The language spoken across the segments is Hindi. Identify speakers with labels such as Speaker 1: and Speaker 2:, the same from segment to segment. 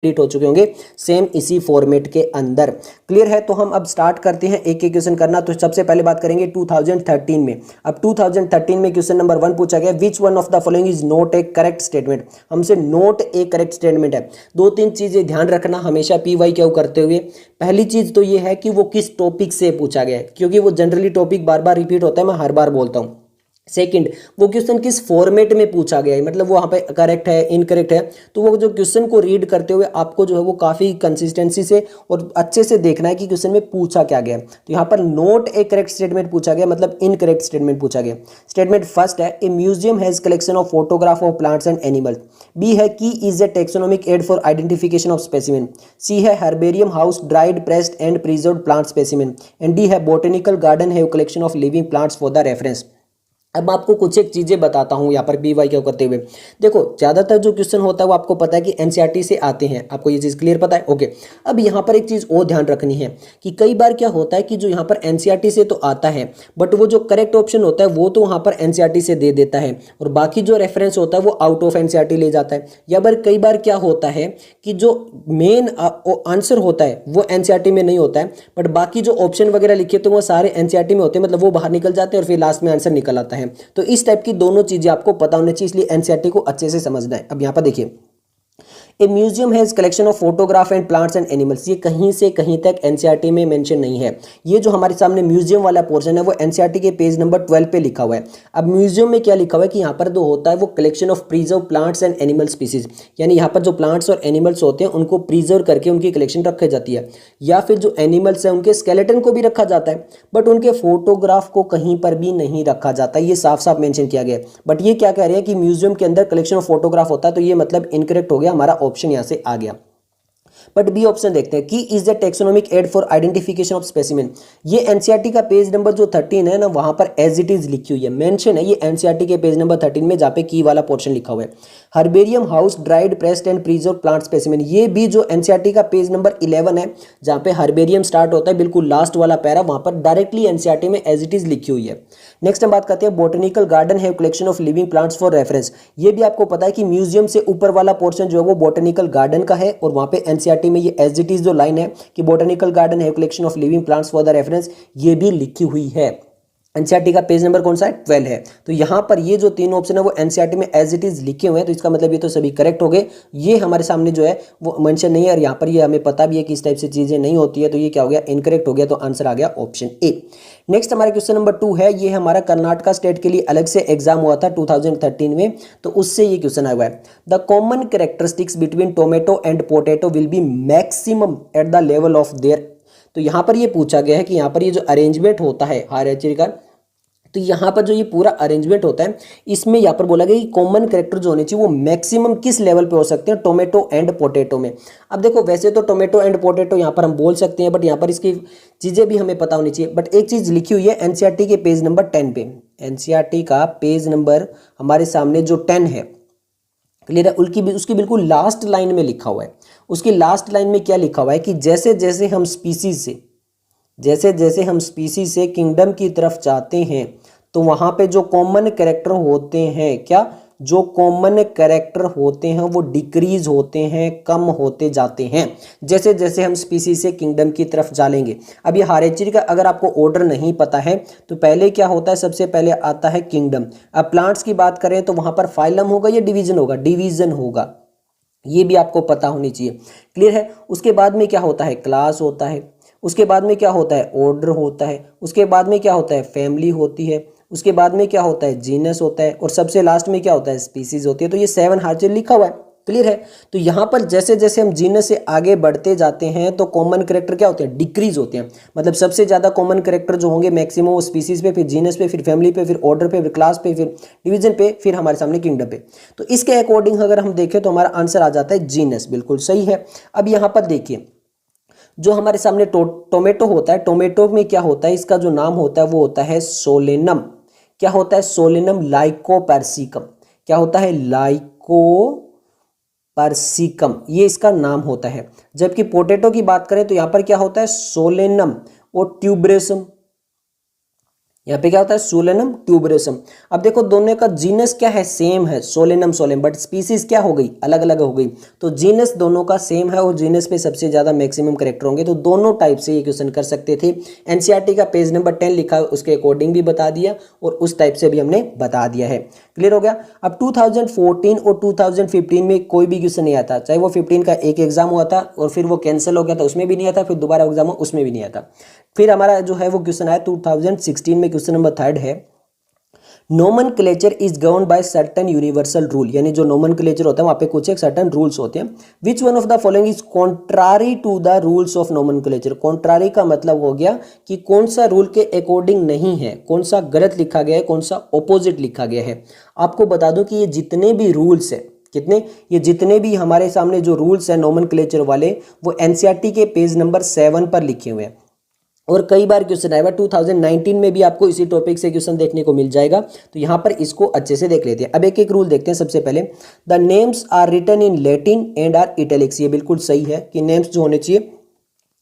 Speaker 1: हो चुके होंगे सेम इसी फॉर्मेट के अंदर। क्लियर है? तो हम अब स्टार्ट करते हैं एक एक क्वेश्चन करना। तो सबसे पहले बात करेंगे 2013 में। अब 2013 में क्वेश्चन नंबर 1 पूछा गया, विच one of the following is not A correct statement. हमसे नॉट ए करेक्ट स्टेटमेंट है। दो तीन चीजें ध्यान रखना हमेशा PYQ करते हुए। पहली चीज तो ये है कि वो किस टॉपिक से पूछा गया है, क्योंकि वो जनरली टॉपिक बार बार रिपीट होता है, मैं हर बार बोलता हूँ। सेकंड, वो क्वेश्चन किस फॉर्मेट में पूछा गया है, मतलब वो वहाँ पे करेक्ट है इनकरेक्ट है। तो वो जो क्वेश्चन को रीड करते हुए आपको जो है वो काफ़ी कंसिस्टेंसी से और अच्छे से देखना है कि क्वेश्चन में पूछा क्या गया है। तो यहाँ पर नॉट ए करेक्ट स्टेटमेंट पूछा गया, मतलब इनकरेक्ट स्टेटमेंट पूछा गया। स्टेटमेंट फर्स्ट है, a museum has collection of photograph of plants and animals. B है, key is a taxonomic aid for identification of specimen. C है, herbarium house dried pressed and preserved plant specimen. And D है, botanical garden have collection of living plants for the reference. अब आपको कुछ एक चीज़ें बताता हूँ यहाँ पर PYQ करते हुए। देखो, ज़्यादातर जो क्वेश्चन होता है वो आपको पता है कि NCERT से आते हैं, आपको ये चीज़ क्लियर पता है? ओके। अब यहाँ पर एक चीज़ और ध्यान रखनी है कि कई बार क्या होता है कि जो यहाँ पर NCERT से तो आता है, बट वो जो करेक्ट ऑप्शन होता है वो तो वहाँ पर NCERT से दे देता है, और बाकी जो रेफरेंस होता है वो आउट ऑफ NCERT ले जाता है। या बार कई बार क्या होता है कि जो मेन आंसर होता है वो NCERT में नहीं होता है, बट बाकी जो ऑप्शन वगैरह लिखे तो वो सारे NCERT में होते हैं, मतलब वो बाहर निकल जाते हैं और फिर लास्ट में आंसर निकल आता है। तो इस टाइप की दोनों चीजें आपको पता होनी चाहिए, इसलिए NCERT को अच्छे से समझना है। अब यहां पर देखिए, a museum has collection of photograph and plants and animals. ये कहीं से कहीं तक NCERT में मेंशन नहीं है। ये जो हमारे सामने म्यूजियम वाला पोर्शन है वो NCERT के पेज नंबर 12 पे लिखा हुआ है। अब म्यूजियम में क्या लिखा हुआ है कि यहाँ पर जो होता है वो collection of preserve plants and animal species, यानी यहाँ पर जो प्लांट्स और एनिमल्स होते हैं उनको प्रिजर्व करके उनकी कलेक्शन रखी जाती है, या फिर जो एनिमल्स है उनके स्केलेटन को भी रखा जाता है, बट उनके फोटोग्राफ को कहीं पर भी नहीं रखा जाता। ये साफ साफ मेंशन किया गया है। बट ये क्या कह रहे हैं कि म्यूजियम के अंदर कलेक्शन ऑफ फोटोग्राफ होता है, तो ये मतलब इनकरेक्ट हो गया, हमारा ऑप्शन यहाँ से आ गया। बट बी ऑप्शन देखते हैं, key is the taxonomic aid for identification of specimen. ये NCERT का पेज नंबर जो 13 है ना, वहां पर एज इट इज लिखी हुई है, मेंशन है ये NCERT के पेज नंबर 13 में, जहाँ पे की वाला पोर्शन लिखा हुआ है। Herbarium house dried pressed and preserve plant specimen, ये भी जो NCERT का पेज नंबर 11 है, जहाँ पे हर्बेरियम स्टार्ट होता है, बिल्कुल लास्ट वाला पैरा, वहां पर डायरेक्टली NCERT में एज इट इज लिखी हुई है। नेक्स्ट हम बात करते हैं, botanical garden have collection of living plants for reference. ये भी आपको पता है कि म्यूजियम से ऊपर वाला पोर्शन जो है वो बोटेनिकल गार्डन का है, और वहां पे NCERT में ये एज इट इज जो लाइन है कि botanical garden have collection of living plants for the reference, ये भी लिखी हुई है। NCERT का पेज नंबर कौन सा है? 12 है। तो यहाँ पर ये जो तीन ऑप्शन है वो NCERT में एज इट इज लिखे हुए हैं, तो इसका मतलब ये तो सभी करेक्ट हो गए। ये हमारे सामने जो है वो मेंशन नहीं है, और यहाँ पर ये हमें पता भी है कि इस टाइप से चीजें नहीं होती है, तो ये क्या हो गया? इनकरेक्ट हो गया। तो आंसर आ गया ऑप्शन ए। नेक्स्ट हमारा क्वेश्चन नंबर 2 है, ये हमारा कर्नाटका स्टेट के लिए अलग से एग्जाम हुआ था 2013 में, तो उससे ये क्वेश्चन आया हुआ है। The common characteristics between tomato and potato will be maximum at the level of their. तो यहाँ पर ये पूछा गया है कि यहाँ पर ये जो अरेंजमेंट होता है हायरार्ची का, तो यहाँ पर जो ये पूरा अरेंजमेंट होता है, इसमें यहाँ पर बोला गया कि कॉमन कैरेक्टर जो होने चाहिए वो मैक्सिमम किस लेवल पे हो सकते हैं टोमेटो एंड पोटैटो में। अब देखो, वैसे तो टोमेटो एंड पोटैटो यहाँ पर हम बोल सकते हैं, बट यहाँ पर इसकी चीज़ें भी हमें पता होनी चाहिए। बट एक चीज़ लिखी हुई है NCERT के पेज नंबर 10 पे, NCERT का पेज नंबर हमारे सामने जो 10 है, क्लियर है? उसकी बिल्कुल लास्ट लाइन में लिखा हुआ है। उसकी लास्ट लाइन में क्या लिखा हुआ है कि जैसे जैसे हम स्पीसीज से किंगडम की तरफ जाते हैं, तो वहां पे जो कॉमन कैरेक्टर होते हैं, क्या जो कॉमन कैरेक्टर होते हैं वो डिक्रीज होते हैं, कम होते जाते हैं, जैसे जैसे हम स्पीसीज से किंगडम की तरफ जाएंगे। अब ये हायरार्ची का अगर आपको ऑर्डर नहीं पता है, तो पहले क्या होता है? सबसे पहले आता है किंगडम। अब प्लांट्स की बात करें तो वहां पर फाइलम होगा या डिवीजन होगा? डिवीजन होगा, ये भी आपको पता होनी चाहिए। क्लियर है? उसके बाद में क्या होता है? क्लास होता है। उसके बाद में क्या होता है? ऑर्डर होता है। उसके बाद में क्या होता है? फैमिली होती है। उसके बाद में क्या होता है? जीनस होता है। और सबसे लास्ट में क्या होता है? स्पीसीज होती है। तो ये 7 हार्चर लिखा हुआ है। क्लियर है? तो यहाँ पर जैसे जैसे हम जीनस से आगे बढ़ते जाते हैं तो कॉमन कैरेक्टर क्या होते हैं? डिक्रीज होते हैं। मतलब सबसे ज्यादा कॉमन कैरेक्टर जो होंगे मैक्सिमम वो स्पीसीज पे, फिर जीनस पे, फिर फैमिली पे, फिर ऑर्डर पे, फिर क्लास पे, फिर डिवीजन पे, फिर हमारे सामने किंगडम पे। तो इसके अकॉर्डिंग अगर हम देखें तो हमारा आंसर आ जाता है जीनस। बिल्कुल सही है। अब यहाँ पर देखिए, जो हमारे सामने टोमेटो होता है, टोमेटो में क्या होता है? इसका जो नाम होता है वो होता है सोलेनम। क्या होता है? Solanum lycopersicum. क्या होता है? लाइकोपर्सिकम, ये इसका नाम होता है। जबकि पोटैटो की बात करें तो यहां पर क्या होता है? सोलेनम और ट्यूबरेसम, यहाँ पे क्या होता है सोलेनम ट्यूबरोसम। अब देखो दोनों का जीनस क्या है, सेम है सोलेनम सोलेम, बट स्पीसीज क्या हो गई, अलग अलग हो गई। तो जीनस दोनों का सेम है और जीनस पे सबसे ज्यादा मैक्सिमम करेक्टर होंगे। तो दोनों टाइप से ये क्वेश्चन कर सकते थे। एनसीईआरटी का पेज नंबर 10 लिखा है उसके अकॉर्डिंग भी बता दिया और उस टाइप से भी हमने बता दिया है। क्लियर हो गया। अब 2014 और 2015 में कोई भी क्वेश्चन नहीं आता, चाहे वो 15 का एक एग्जाम हुआ था और फिर वो कैंसिल हो गया था, उसमें भी नहीं आता, फिर दोबारा एग्जाम हुआ उसमें भी नहीं आता। फिर हमारा जो है वो क्वेश्चन आया 2016 में, क्वेश्चन नंबर 3 है, nomenclature is govern by certain universal rule. यानी जो नोमेनक्लेचर होता है वहां पे कुछ एक सर्टेन रूल्स होते हैं। Which one of the following is contrary to the rules of nomenclature. Contrary का मतलब हो गया कि कौन सा रूल के अकॉर्डिंग नहीं है, कौन सा गलत लिखा गया है, कौन सा ऑपोजिट लिखा गया है। आपको बता दूं कि ये जितने भी रूल्स है, कितने, ये जितने भी हमारे सामने जो रूल्स है नोमेनक्लेचर वाले, वो एनसीईआरटी के पेज नंबर 7 पर लिखे हुए हैं। और कई बार क्वेश्चन आएगा 2019 में भी आपको इसी टॉपिक से क्वेश्चन देखने को मिल जाएगा। तो यहाँ पर इसको अच्छे से देख लेते हैं। अब एक एक रूल देखते हैं। सबसे पहले, the names are written in Latin and are italics. ये बिल्कुल सही है कि नेम्स जो होने चाहिए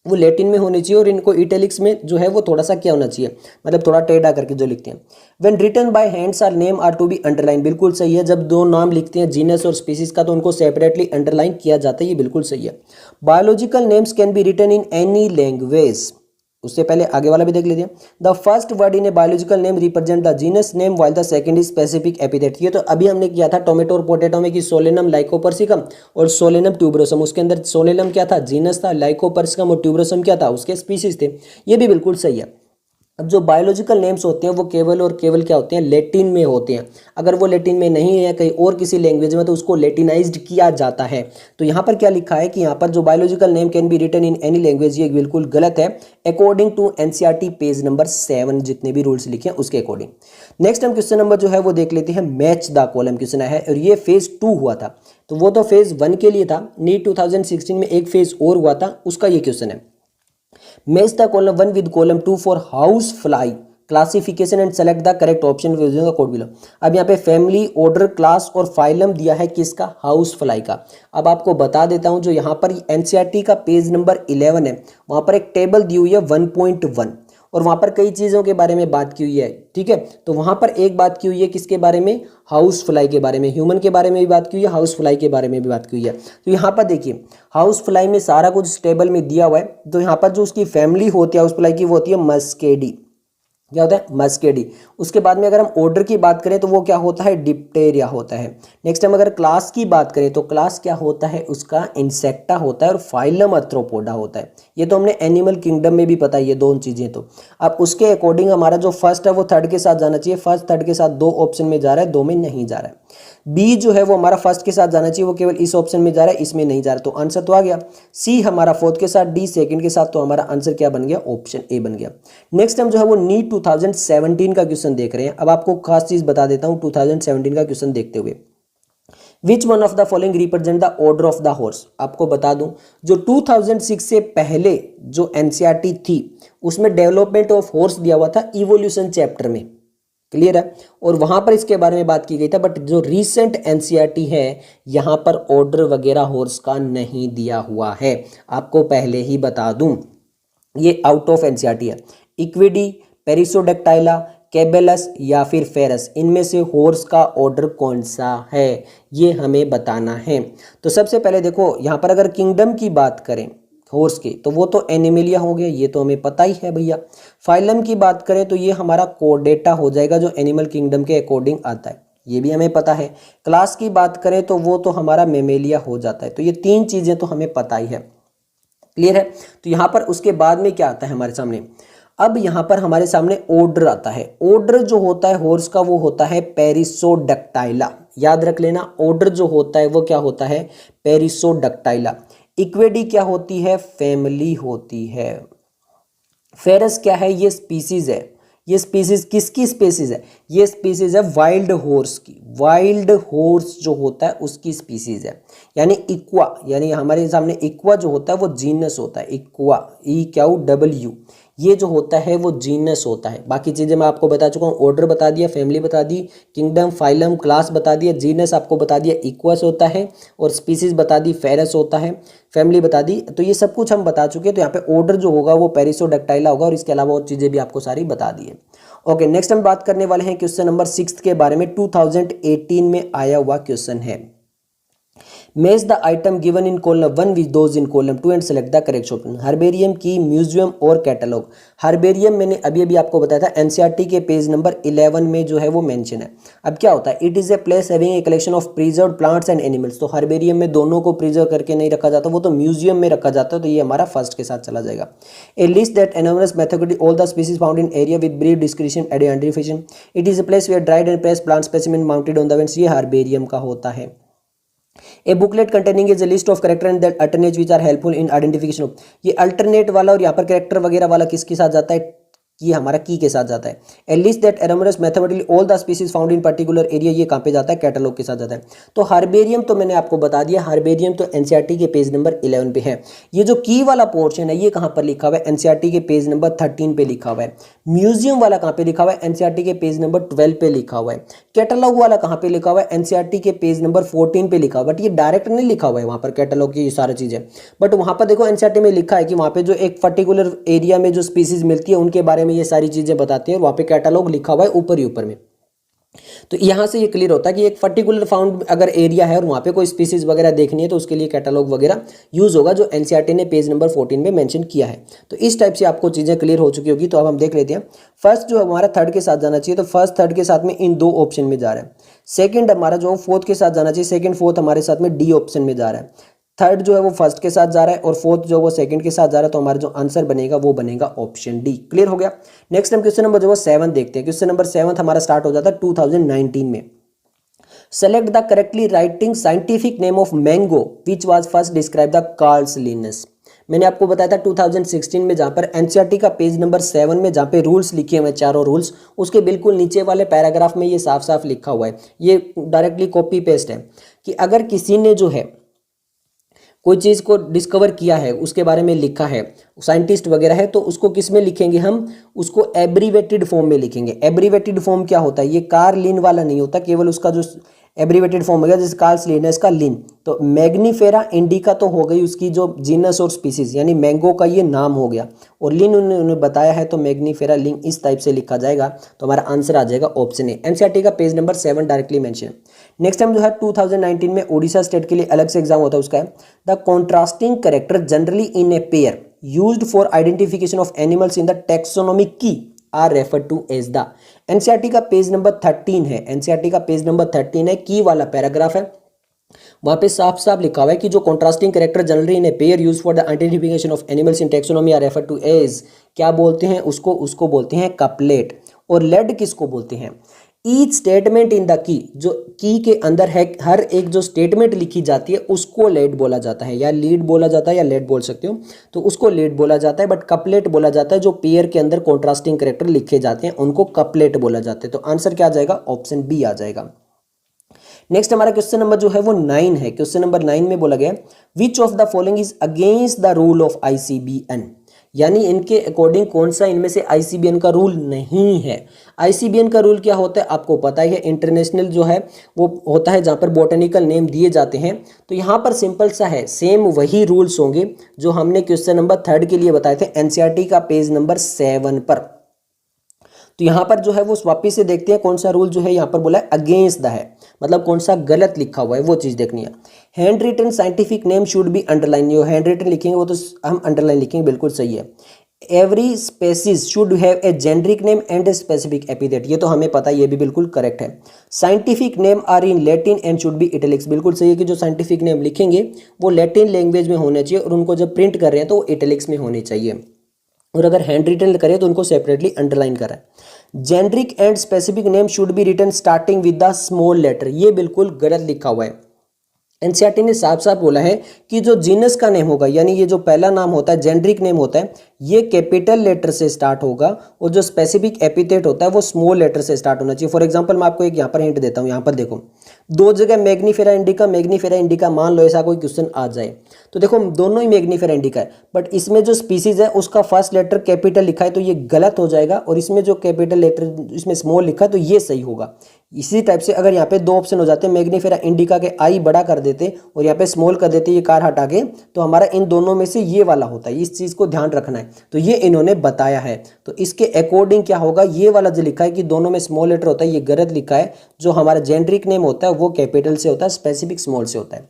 Speaker 1: वो लैटिन में होने चाहिए और इनको इटैलिक्स में जो है वो थोड़ा सा क्या होना चाहिए, मतलब थोड़ा टेढ़ा करके जो लिखते हैं। When written by hands are name are to be underline. बिल्कुल सही है। जब दो नाम लिखते हैं जीनस और स्पीसीज का तो उनको सेपरेटली अंडरलाइन किया जाता है, ये बिल्कुल सही है। Biological names can be written in any language. उससे पहले आगे वाला भी देख लीजिए। The first word in a biological name represent the genus name while the second is specific epithet. ये तो अभी हमने किया था टोमेटो और पोटैटो में कि सोलेनम लाइकोपर्सिकम और सोलेनम ट्यूबरोसम। उसके अंदर सोलेनम क्या था, जीनस था, लाइकोपर्सिकम और ट्यूबरोसम क्या था, उसके स्पीसीज थे। ये भी बिल्कुल सही है। अब जो बायोलॉजिकल नेम्स होते हैं वो केवल और केवल क्या होते हैं, लैटिन में होते हैं। अगर वो लैटिन में नहीं है कहीं और किसी लैंग्वेज में तो उसको लैटिनाइज्ड किया जाता है। तो यहाँ पर क्या लिखा है कि यहाँ पर जो biological name can be written in any language, ये बिल्कुल गलत है according to NCERT page number 7, जितने भी रूल्स लिखे हैं उसके अकॉर्डिंग। नेक्स्ट हम क्वेश्चन नंबर जो है वो देख लेते हैं। मैच द कॉलम क्वेश्चन है और ये फेज 2 हुआ था, तो वो तो फेज 1 के लिए था। नीट 2016 में एक फेज और हुआ था, उसका ये क्वेश्चन है। Match the column 1 with column 2 for house fly classification and select the correct option using the code below. अब यहाँ पे फैमिली, ऑर्डर, क्लास और फाइलम दिया है किसका, हाउस फ्लाई का। अब आपको बता देता हूँ जो यहाँ पर एनसीईआरटी का पेज नंबर 11 है वहाँ पर एक टेबल दी हुई है 1.1 और वहाँ पर कई चीज़ों के बारे में बात की हुई है। ठीक है, तो वहाँ पर एक बात की हुई है किसके बारे में, हाउस फ्लाई के बारे में। ह्यूमन के बारे में भी बात की हुई है, हाउस फ्लाई के बारे में भी बात की हुई है। तो यहाँ पर देखिए हाउस फ्लाई में सारा कुछ इस टेबल में दिया हुआ है। तो यहाँ पर जो उसकी फैमिली होती है हाउस फ्लाई की वो होती है मस्केडी। क्या होता है, मस्केडी। उसके बाद में अगर हम ऑर्डर की बात करें तो वो क्या होता है, डिप्टेरिया होता है। नेक्स्ट टाइम अगर क्लास की बात करें तो क्लास क्या होता है उसका, इंसेक्टा होता है और फाइलम आर्थ्रोपोडा होता है। ये तो हमने एनिमल किंगडम में भी पता है ये दोनों चीजें। तो अब उसके अकॉर्डिंग हमारा जो फर्स्ट है वो थर्ड के साथ जाना चाहिए। फर्स्ट थर्ड के साथ 2 ऑप्शन में जा रहा है, 2 में नहीं जा रहा है। बी जो है वो हमारा फर्स्ट के साथ जाना चाहिए, वो केवल इस ऑप्शन में जा रहा है, इसमें नहीं जा रहा। तो आंसर तो आ गया। सी हमारा फोर्थ के साथ, डी सेकंड के साथ, तो हमारा आंसर क्या बन गया, ऑप्शन ए बन गया। नेक्स्ट हम जो है वो नीट 2017 का क्वेश्चन देख रहे हैं। अब आपको खास चीज बता देता हूं 2017 का क्वेश्चन देखते हुए। विच one of the following represent the order of the horse. आपको बता दूं जो 2006 से पहले जो एनसीईआरटी थी उसमें डेवलपमेंट ऑफ हॉर्स दिया हुआ था इवोल्यूशन चैप्टर में। क्लियर है, और वहां पर इसके बारे में बात की गई था। बट जो रीसेंट एनसीईआरटी है यहां पर ऑर्डर वगैरह हॉर्स का नहीं दिया हुआ है। आपको पहले ही बता दूं ये आउट ऑफ एनसीईआरटी है। इक्विडी, पेरिसोडेक्टाइला, केबेलस या फिर फेरस, इनमें से हॉर्स का ऑर्डर कौन सा है ये हमें बताना है। तो सबसे पहले देखो यहाँ पर अगर किंगडम की बात करें हॉर्स की तो वो तो एनिमेलिया हो गया, ये तो हमें पता ही है भैया। फाइलम की बात करें तो ये हमारा कोडेटा हो जाएगा जो एनिमल किंगडम के अकॉर्डिंग आता है, ये भी हमें पता है। क्लास की बात करें तो वो तो हमारा मेमेलिया हो जाता है। तो ये 3 चीजें तो हमें पता ही है। क्लियर है। तो यहाँ पर उसके बाद में क्या आता है हमारे सामने, अब यहाँ पर हमारे सामने ऑर्डर आता है। ऑर्डर जो होता है हॉर्स का वो होता है पेरिसोडक्टाइला। याद रख लेना, ऑर्डर जो होता है वो क्या होता है, पेरिसोडक्टाइला। इक्वेडी क्या होती है, फैमिली होती है। फेरस क्या है, ये स्पीसीज है। ये स्पीसीज किसकी स्पीसीज है, ये स्पीसीज है वाइल्ड हॉर्स की। वाइल्ड हॉर्स जो होता है उसकी स्पीसीज है। यानी इक्वा, यानी हमारे सामने इक्वा जो होता है वो जीनस होता है। इक्वा, EQW, ये जो होता है वो जीनस होता है। बाकी चीज़ें मैं आपको बता चुका हूँ, ऑर्डर बता दिया, फैमिली बता दी, किंगडम, फाइलम, क्लास बता दिया, जीनस आपको बता दिया इक्वस होता है, और स्पीसीज बता दी फेरस होता है, फैमिली बता दी। तो ये सब कुछ हम बता चुके हैं। तो यहाँ पे ऑर्डर जो होगा वो पेरिसोडक्टाइला होगा, और इसके अलावा और चीज़ें भी आपको सारी बता दी है। ओके, नेक्स्ट हम बात करने वाले हैं क्वेश्चन नंबर 6 के बारे में। 2018 में आया हुआ क्वेश्चन है। Match the item given in column 1 with those in column 2 and select the correct option. Herbarium की म्यूजियम और कैटलॉग। हर्बेरियम मैंने अभी अभी आपको बताया था, एनसीईआरटी के पेज नंबर 11 में जो है वो मेंशन है। अब क्या होता है, it is a place having a collection of preserve plants and animals. तो हर्बेरियम में दोनों को प्रिजर्व करके नहीं रखा जाता, वो तो म्यूजियम में रखा जाता है। तो ये हमारा फर्स्ट के साथ चला जाएगा। A list that enumerates methodology all the species found in area with brief description identification. It is a place where dried and pressed plant specimen mounted on the vents. ये हर्बेरियम का होता है। A booklet containing is a list of character and that alternate which are helpful in identification of. ये अल्टरनेट वाला और यहाँ पर करेक्टर वगैरह वाला किसके साथ जाता है, ये हमारा की के साथ जाता है। A list that enumerates mathematically all the species found in particular area, ये कहाँ पे जाता है, कैटलॉग के साथ जाता है। तो हर्बेरियम तो मैंने आपको बता दिया, हर्बेरियम तो एनसीईआरटी के पेज नंबर 11 पे है। ये जो की वाला पोर्शन है ये कहाँ पर लिखा हुआ है, एनसीईआरटी के पेज नंबर 13 पे लिखा हुआ है। म्यूजियम वाला कहाँ पे लिखा हुआ है, एनसीईआरटी के पेज नंबर 12 पे लिखा हुआ है। कैटलॉग वाला कहाँ पे लिखा हुआ है, एनसीईआरटी के पेज नंबर 14 पे लिखा हुआ है। बट ये डायरेक्ट नहीं लिखा हुआ है वहाँ पर कैटलॉग की सारी चीज़ें, बट वहाँ पर देखो एनसीईआरटी में लिखा है कि वहाँ पे जो एक पर्टिकुलर एरिया में जो स्पीसीज मिलती है उनके बारे में ये सारी चीज़ें बताते हैं। वहाँ पे कैटलॉग लिखा हुआ है ऊपर ही ऊपर में। तो यहाँ से ये क्लियर होता है कि एक पर्टिकुलर फाउंड अगर एरिया है और वहाँ पे कोई स्पीसीज वगैरह देखनी है तो उसके लिए कैटलॉग वगैरह यूज होगा, जो एनसीईआरटी ने पेज नंबर 14 में मेंशन किया है। तो इस टाइप से आपको चीज़ें क्लियर हो चुकी होगी। तो अब हम देख लेते हैं फर्स्ट जो हमारा थर्ड के साथ जाना चाहिए, तो फर्स्ट थर्ड के साथ में इन दो ऑप्शन में जा रहा है। सेकंड हमारा जो फोर्थ के साथ जाना चाहिए, सेकंड फोर्थ हमारे साथ में डी ऑप्शन में जा रहा है। थर्ड जो है वो फर्स्ट के साथ जा रहा है और फोर्थ जो वो सेकंड के साथ जा रहा है। तो हमारा जो आंसर बनेगा वो बनेगा ऑप्शन डी। क्लियर हो गया। नेक्स्ट हम क्वेश्चन नंबर जो है 7 देखते हैं। क्वेश्चन नंबर 7 हमारा स्टार्ट हो जाता है 2019 में। Select the correctly writing scientific name of mango which was first describe the Carl's Linus. मैंने आपको बताया था 2016 में, जहाँ पर एनसीईआरटी का पेज नंबर 7 में जहाँ पे रूल्स लिखे हुए हैं, चारों रूल्स, उसके बिल्कुल नीचे वाले पैराग्राफ में ये साफ साफ लिखा हुआ है। ये डायरेक्टली कॉपी पेस्ट है कि अगर किसी ने जो है कोई चीज़ को डिस्कवर किया है, उसके बारे में लिखा है, साइंटिस्ट वगैरह है, तो उसको किस में लिखेंगे हम, उसको एब्रीवेटेड फॉर्म में लिखेंगे। एब्रीवेटेड फॉर्म क्या होता है, ये कार्लिन वाला नहीं होता, केवल उसका जो एब्रीवेटेड फॉर्म हो गया जैसे कार्ल्स लिनस का लिन। तो मैग्नीफेरा इंडिका तो हो गई उसकी जो जीनस और स्पीसीज, यानी मैंगो का ये नाम हो गया, और लिन उन्होंने बताया है तो मैग्नीफेरा लिन इस टाइप से लिखा जाएगा। तो हमारा आंसर आ जाएगा ऑप्शन ए। एनसीईआरटी का page number 7 directly mention. Next time जो है 2019 में उड़ीसा स्टेट के लिए अलग से एग्जाम होता है, उसका है the contrasting character generally in a pair used for identification of animals in the taxonomic key are refer to as the. NCERT का पेज नंबर 13 है, एनसीईआरटी का पेज नंबर 13 है, की वाला पैराग्राफ है। वहां पे साफ साफ लिखा हुआ है कि जो contrasting character generally in a pair use for the identification of animals in taxonomy are refer to as, क्या बोलते हैं उसको बोलते हैं कपलेट। और लेड किसको बोलते हैं, each statement in the key, जो की के अंदर है हर एक जो स्टेटमेंट लिखी जाती है उसको लेड बोला जाता है, या लीड बोला जाता है या लेड बोल सकते हो, तो उसको लेड बोला जाता है। बट कपलेट बोला जाता है जो पेयर के अंदर कॉन्ट्रास्टिंग कैरेक्टर लिखे जाते हैं उनको कपलेट बोला जाता है। तो आंसर क्या आ जाएगा, ऑप्शन बी आ जाएगा। नेक्स्ट हमारा क्वेश्चन नंबर जो है वो 9 है। क्वेश्चन नंबर 9 में बोला गया which of the following is against the rule of ICBN, यानी इनके अकॉर्डिंग कौन सा इनमें से आईसीबीएन का रूल नहीं है। आईसीबीएन का रूल क्या होता है आपको पता ही है, इंटरनेशनल जो है वो होता है जहाँ पर बॉटनिकल नेम दिए जाते हैं। तो यहाँ पर सिंपल सा है, सेम वही रूल्स होंगे जो हमने क्वेश्चन नंबर 3 के लिए बताए थे एनसीईआरटी का पेज नंबर 7 पर। तो यहाँ पर जो है वो वापिस से देखते हैं कौन सा रूल जो है यहाँ पर बोला है अगेंस्ट द है, मतलब कौन सा गलत लिखा हुआ है वो चीज़ देखनी है। Hand written scientific name should be underline, जो हैंड रिटन लिखेंगे वो तो हम अंडरलाइन लिखेंगे, बिल्कुल सही है। Every species should have a generic name and a specific epithet, ये तो हमें पता है, ये भी बिल्कुल करेक्ट है। Scientific name are in Latin and should be italics, बिल्कुल सही है कि जो साइंटिफिक नेम लिखेंगे वो लैटिन लैंग्वेज में होना चाहिए और उनको जब प्रिंट कर रहे हैं तो वो इटैलिक्स में होने चाहिए, और अगर हैंड रिटन करें तो उनको सेपरेटली अंडरलाइन करें। Generic and specific name should be written starting with the small letter, ये बिल्कुल गलत लिखा हुआ है। एनसीईआरटी ने साफ साफ बोला है कि जो जीनस का नेम होगा, यानी ये जो पहला नाम होता है जेनरिक नेम होता है, ये कैपिटल लेटर से स्टार्ट होगा, और जो स्पेसिफिक एपिथेट होता है वो स्मॉल लेटर से स्टार्ट होना चाहिए। फॉर एग्जांपल मैं आपको एक यहाँ पर हिंट देता हूँ, यहाँ पर देखो, दो जगह मैग्नीफेरा इंडिका मान लो ऐसा कोई क्वेश्चन आ जाए तो देखो दोनों ही मैग्नीफेरा इंडिका है, बट इसमें जो स्पीसीज है उसका फर्स्ट लेटर कैपिटल लिखा है तो ये गलत हो जाएगा, और इसमें जो कैपिटल लेटर इसमें स्मॉल लिखा है तो ये सही होगा। इसी टाइप से अगर यहाँ पे दो ऑप्शन हो जाते, मैग्नीफेरा इंडिका के आई बड़ा कर देते और यहाँ पे स्मॉल कर देते ये कार हटा के, तो हमारा इन दोनों में से ये वाला होता है। इस चीज़ को ध्यान रखना है, तो ये इन्होंने बताया है। तो इसके अकॉर्डिंग क्या होगा, ये वाला जो लिखा है कि दोनों में स्मॉल लेटर होता है ये गलत लिखा है। जो हमारा जेनरिक नेम होता है वो कैपिटल से होता है, स्पेसिफिक स्मॉल से होता है।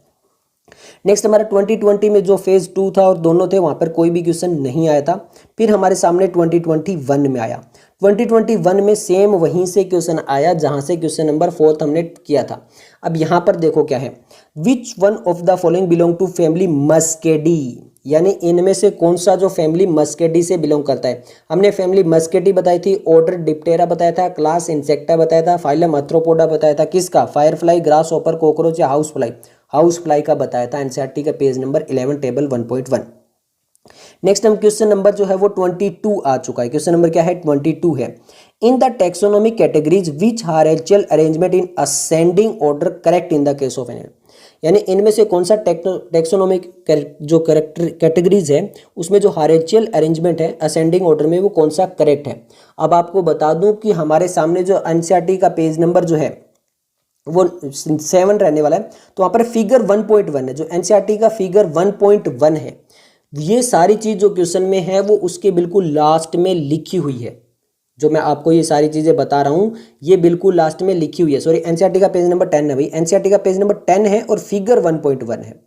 Speaker 1: नेक्स्ट हमारा 2020 में जो फेज 2 था और दोनों थे वहां पर कोई भी क्वेश्चन नहीं आया था। फिर हमारे सामने 2021 में आया। 2021 में सेम वहीं से क्वेश्चन आया जहां से क्वेश्चन नंबर 4 हमने किया था। अब यहां पर देखो क्या है, which one of the following belong to family Muscidae, यानी इनमें से कौन सा जो फैमिली मस्केडी से बिलोंग करता है। हमने फैमिली मस्केडी बताई थी, ऑर्डर डिप्टेरा बताया था, क्लास इंसेक्टा बताया था, फाइलम आर्थ्रोपोडा बताया था, किसका, फायरफ्लाई, ग्रास ऑपर, कॉकरोच या हाउस फ्लाई का बताया था। एनसीईआरटी का पेज नंबर 11 टेबल 1.1। नेक्स्ट हम क्वेश्चन नंबर जो है वो 22 आ चुका है। क्वेश्चन नंबर क्या है, 22 है। In the taxonomic categories which hierarchical arrangement in ascending order correct in the case of an, यानी इनमें से कौन सा टेक्सोनोमिक जो कैटेगरीज है उसमें जो हायरार्चिकल अरेंजमेंट है असेंडिंग ऑर्डर में वो कौन सा करेक्ट है। अब आपको बता दूं कि हमारे सामने जो एनसीईआरटी का पेज नंबर जो है वो 7 रहने वाला है, तो वहाँ पर फिगर 1.1 है, जो एनसीईआरटी का फिगर 1.1 है। ये सारी चीज़ जो क्वेश्चन में है वो उसके बिल्कुल लास्ट में लिखी हुई है। जो मैं आपको ये सारी चीज़ें बता रहा हूँ ये बिल्कुल लास्ट में लिखी हुई है। सॉरी, एनसीईआरटी का पेज नंबर 10 है भाई, एनसीईआरटी का पेज नंबर 10 है और फिगर 1.1 है।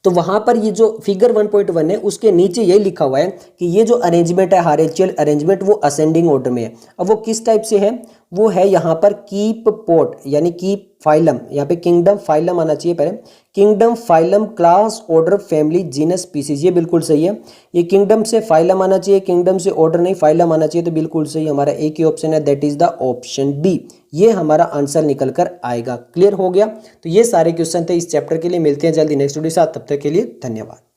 Speaker 1: तो वहां पर ये जो फिगर 1.1 है उसके नीचे यही लिखा हुआ है कि ये जो अरेंजमेंट है हायरार्चिकल अरेंजमेंट वो असेंडिंग ऑर्डर में है। अब वो किस टाइप से है, वो है यहाँ पर कीप पोर्ट यानी कीप फाइलम, यहाँ पे किंगडम फाइलम आना चाहिए पहले, kingdom phylum class order family genus species, ये बिल्कुल सही है। ये किंगडम से फाइलम आना चाहिए, किंगडम से ऑर्डर नहीं फाइलम आना चाहिए, तो बिल्कुल सही हमारा एक ही ऑप्शन है, that is the option b. ये हमारा आंसर निकल कर आएगा। क्लियर हो गया। तो ये सारे क्वेश्चन थे इस चैप्टर के लिए। मिलते हैं जल्दी नेक्स्ट वीडियो साथ, तब तक के लिए धन्यवाद।